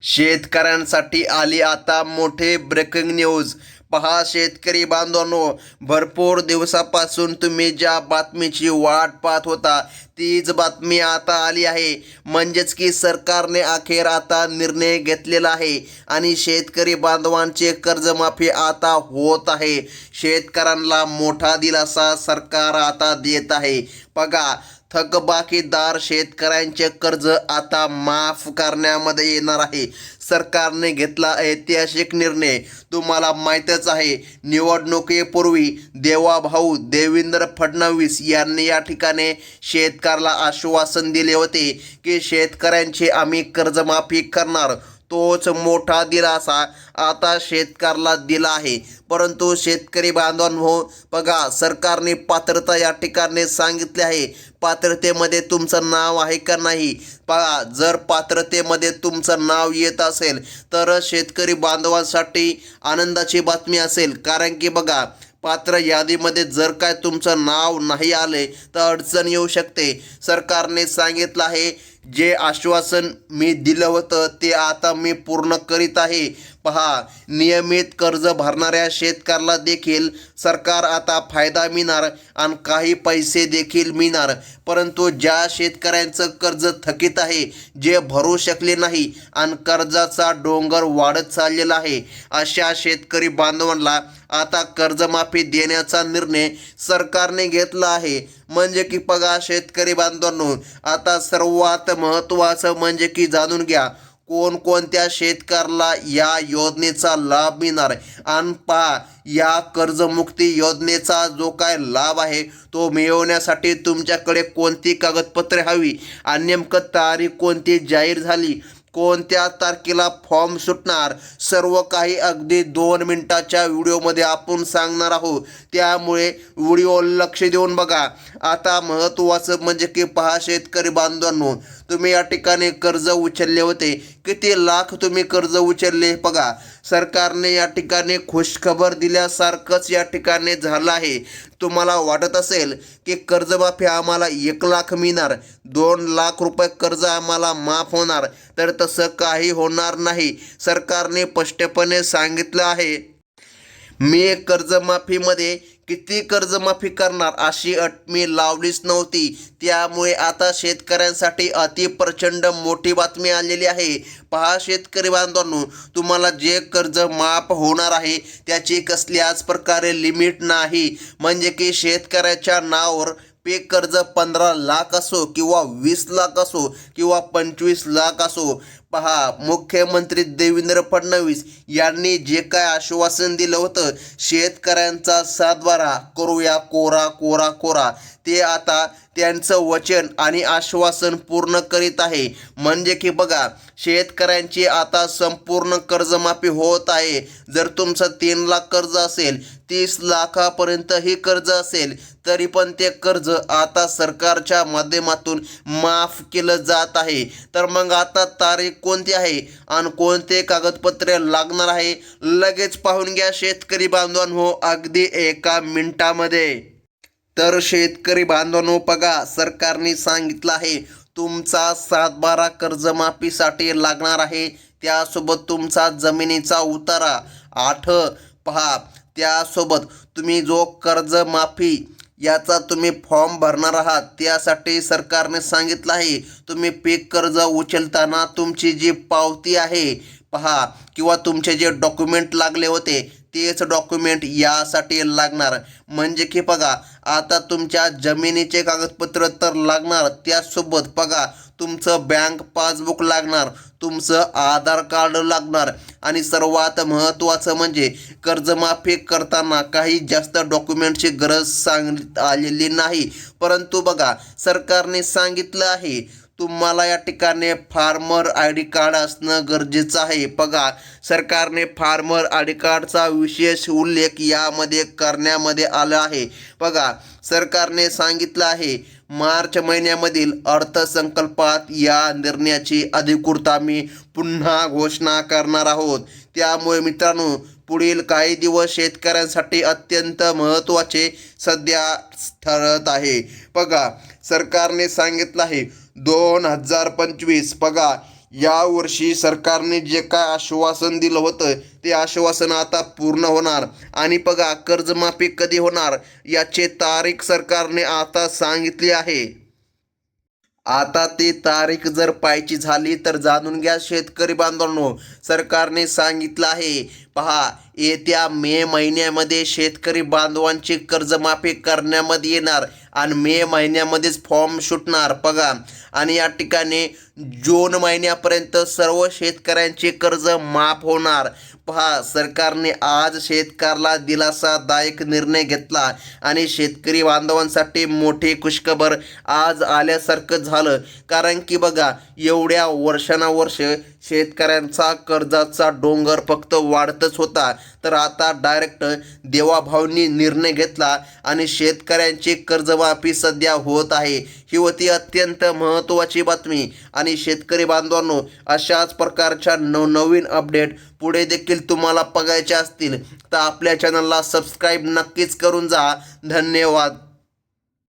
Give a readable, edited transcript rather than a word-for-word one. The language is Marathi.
शेतकऱ्यांसाठी आली आता मोठे ब्रेकिंग न्यूज. पहा शेतकरी बांधवांनो, भरपूर दिवसापासून तुम्ही ज्या बातमीची वाट पाहत होता तीच बातमी आता आली आहे. म्हणजेच की सरकारने अखेर आता निर्णय घेतलेला आहे आणि शेतकरी बांधवांचे कर्जमाफी आता होत आहे. शेतकऱ्यांना मोठा दिलासा सरकार आता देत आहे. बघा, थकबाकीदार शेतकऱ्यांचे कर्ज आता माफ करण्यामध्ये येणार आहे. सरकारने घेतला ऐतिहासिक निर्णय. तुम्हाला माहीतच आहे, निवडणुकीपूर्वी देवाभाऊ देवेंद्र फडणवीस यांनी या ठिकाणी शेतकऱ्याला आश्वासन दिले होते की शेतकऱ्यांची आम्ही कर्जमाफी करणार. तोच मोठा दिलासा आता शेतकऱ्याला दिला आहे. परंतु शेतकरी बांधवांनो, बघा, सरकारने पात्रता या ठिकाणी सांगितले आहे. पात्रतेमध्ये तुमचं नाव आहे का नाही पहा. जर पात्रतेमध्ये तुमचं नाव येत असेल तर शेतकरी बांधवांसाठी आनंदाची बातमी असेल. कारण की बघा, पात्र यादीमध्ये जर काय तुमचं नाव नाही आले तर अडचण येऊ शकते. सरकारने सांगितलं आहे, जे आश्वासन मी दिलं होतं ते आता मी पूर्ण करीत आहे. पहा, नियमित कर्ज भरणाऱ्या शेतकऱ्याला देखील सरकार आता फायदा मिळणार आणि काही पैसे देखील मिळणार. परंतु ज्या शेतकऱ्यांचं कर्ज थकीत आहे, जे भरू शकले नाही आणि कर्जाचा डोंगर वाढत चाललेला आहे, अशा शेतकरी बांधवांना आता कर्जमाफी देण्याचा निर्णय सरकारने घेतला आहे. म्हणजे की बघा शेतकरी बांधवांनो, आता सर्वात महत्त्वाचं म्हणजे की जाणून घ्या कोणकोणत्या शेतकऱ्याला या योजनेचा लाभ मिळणार. आणि पहा, या कर्जमुक्ती योजनेचा जो काय लाभ आहे तो मिळवण्यासाठी तुमच्याकडे कोणती कागदपत्रे हवी आणि नेमकं तारीख कोणती जाहीर झाली, कोणत्या तारखेला फॉर्म सुटणार, सर्व काही अगदी 2 मिनिटाच्या व्हिडिओमध्ये आपण सांगणार आहोत. त्यामुळे व्हिडिओ लक्ष देऊन बघा. आता महत्त्वाचं म्हणजे की पहा शेतकरी बांधवांनो, तुम्ही या ठिकाणी कर्ज उचलले होते. किती लाख तुम्ही कर्ज उचलले बघा. सरकारने या ठिकाणी खुशखबर दिल्यासारखंच या ठिकाणी झालं आहे. तुम्हाला वाटत असेल की कर्जमाफी आम्हाला 1 लाख मिळणार, 2 लाख रुपये कर्ज आम्हाला माफ होणार, तर तसं काही होणार नाही. सरकारने स्पष्टपणे सांगितलं आहे, मी कर्जमाफीमध्ये किती कर्जमाफी करणार अशी अट मी लावलीच नव्हती. त्यामुळे आता शेतकऱ्यांसाठी अति प्रचंड मोठी बातमी आलेली आहे. पहा शेतकरी बांधवांनो, तुम्हाला जे कर्ज माफ होणार आहे त्याची कसल्याच प्रकारे लिमिट नाही. म्हणजे की शेतकऱ्याच्या नावावर पीक कर्ज 15 लाख असो किंवा 20 लाख असो किंवा 25 लाख असो, पहा मुख्यमंत्री देवेंद्र फडणवीस यांनी जे काय आश्वासन दिलं होतं, शेतकऱ्यांचा सातबारा करूया कोरा कोरा कोरा, ते आता त्यांचं वचन आणि आश्वासन पूर्ण करीत आहे. म्हणजे की बघा, शेतकऱ्यांची आता संपूर्ण कर्जमाफी होत आहे. जर तुमचं 3 लाख कर्ज असेल, 30 लाखापर्यंतही कर्ज असेल, तरी पण ते कर्ज आता सरकारच्या माध्यमातून माफ केलं जात आहे. तर मग आता तारीख कोणती आहे आणि कोणते कागदपत्रे लागणार आहे, लगेच पाहून घ्या शेतकरी बांधवांनो, अगदी 1 मिनिटामध्ये. तर शेतकरी बांधवांनो बघा, सरकारने सांगितलं आहे तुमचा 7/12 कर्जमाफीसाठी लागणार आहे. त्यासोबत तुमचा जमिनीचा उतारा 8, पहा, त्यासोबत तुम्ही जो कर्जमाफी याचा तुम्ही फॉर्म भरणार आहात त्यासाठी सरकारने सांगितलं आहे, तुम्ही पीक कर्ज उचलताना तुमची जी पावती आहे पहा किंवा तुमचे जे डॉक्युमेंट लागले होते तेच डॉक्युमेंट यासाठी लागणार. म्हणजे की बघा, आता तुमच्या जमिनीचे कागदपत्र तर लागणार, त्यासोबत बघा तुमचं बँक पासबुक लागणार, तुमचं आधार कार्ड लागणार आणि सर्वात महत्त्वाचं म्हणजे कर्जमाफी करताना काही जास्त डॉक्युमेंटची गरज सांगण्यात आलेली नाही. परंतु बघा, सरकारने सांगितलं आहे तुम्हाला या ठिकाणी फार्मर आय डी कार्ड असणं गरजेचं आहे. बघा, सरकारने फार्मर आय डी कार्डचा विशेष उल्लेख यामध्ये करण्यामध्ये आला आहे. बघा, सरकारने सांगितलं आहे मार्च महिन्यामधील अर्थसंकल्पात या निर्णयाची अधिकृत आम्ही पुन्हा घोषणा करणार आहोत. त्यामुळे मित्रांनो, पुढील काही दिवस शेतकऱ्यांसाठी अत्यंत महत्त्वाचे सध्या ठरत आहे. बघा, सरकारने सांगितलं आहे 2025 बघा यावर्षी सरकारने जे काय आश्वासन दिलं होतं ते आश्वासन आता पूर्ण होणार आणि बघा कर्जमाफी कधी होणार याची तारीख सरकारने आता सांगितली आहे. आता ती तारीख जर पाहायची झाली तर जाणून घ्या शेतकरी बांधवांनो. सरकारने सांगितलं आहे पहा, येत्या मे महिन्यामध्ये शेतकरी बांधवांची कर्जमाफी करण्यामध्ये येणार आणि मे महिन्यामध्येच फॉर्म सुटणार बघा. आणि या ठिकाणी जून महिन्यापर्यंत सर्व शेतकऱ्यांचे कर्ज माफ होणार. पहा, सरकारने आज शेतकऱ्याला दिलासादायक निर्णय घेतला आणि शेतकरी बांधवांसाठी मोठी खुशखबर आज आल्यासारखं झालं. कारण की बघा, एवढ्या वर्षानुवर्ष शेतकऱ्यांचा कर्जाचा डोंगर फक्त वाढतच होता, तर आता डायरेक्ट देवाभाऊंनी निर्णय घेतला आणि शेतकऱ्यांची कर्जमाफी सध्या होत आहे. ही होती अत्यंत महत्त्वाची बातमी. आणि शेतकरी बांधवांनो, अशाच प्रकारच्या नवनवीन अपडेट पुढे देखील तुम्हाला बघायचे असतील तर आपल्या चॅनलला सबस्क्राईब नक्कीच करून जा. धन्यवाद.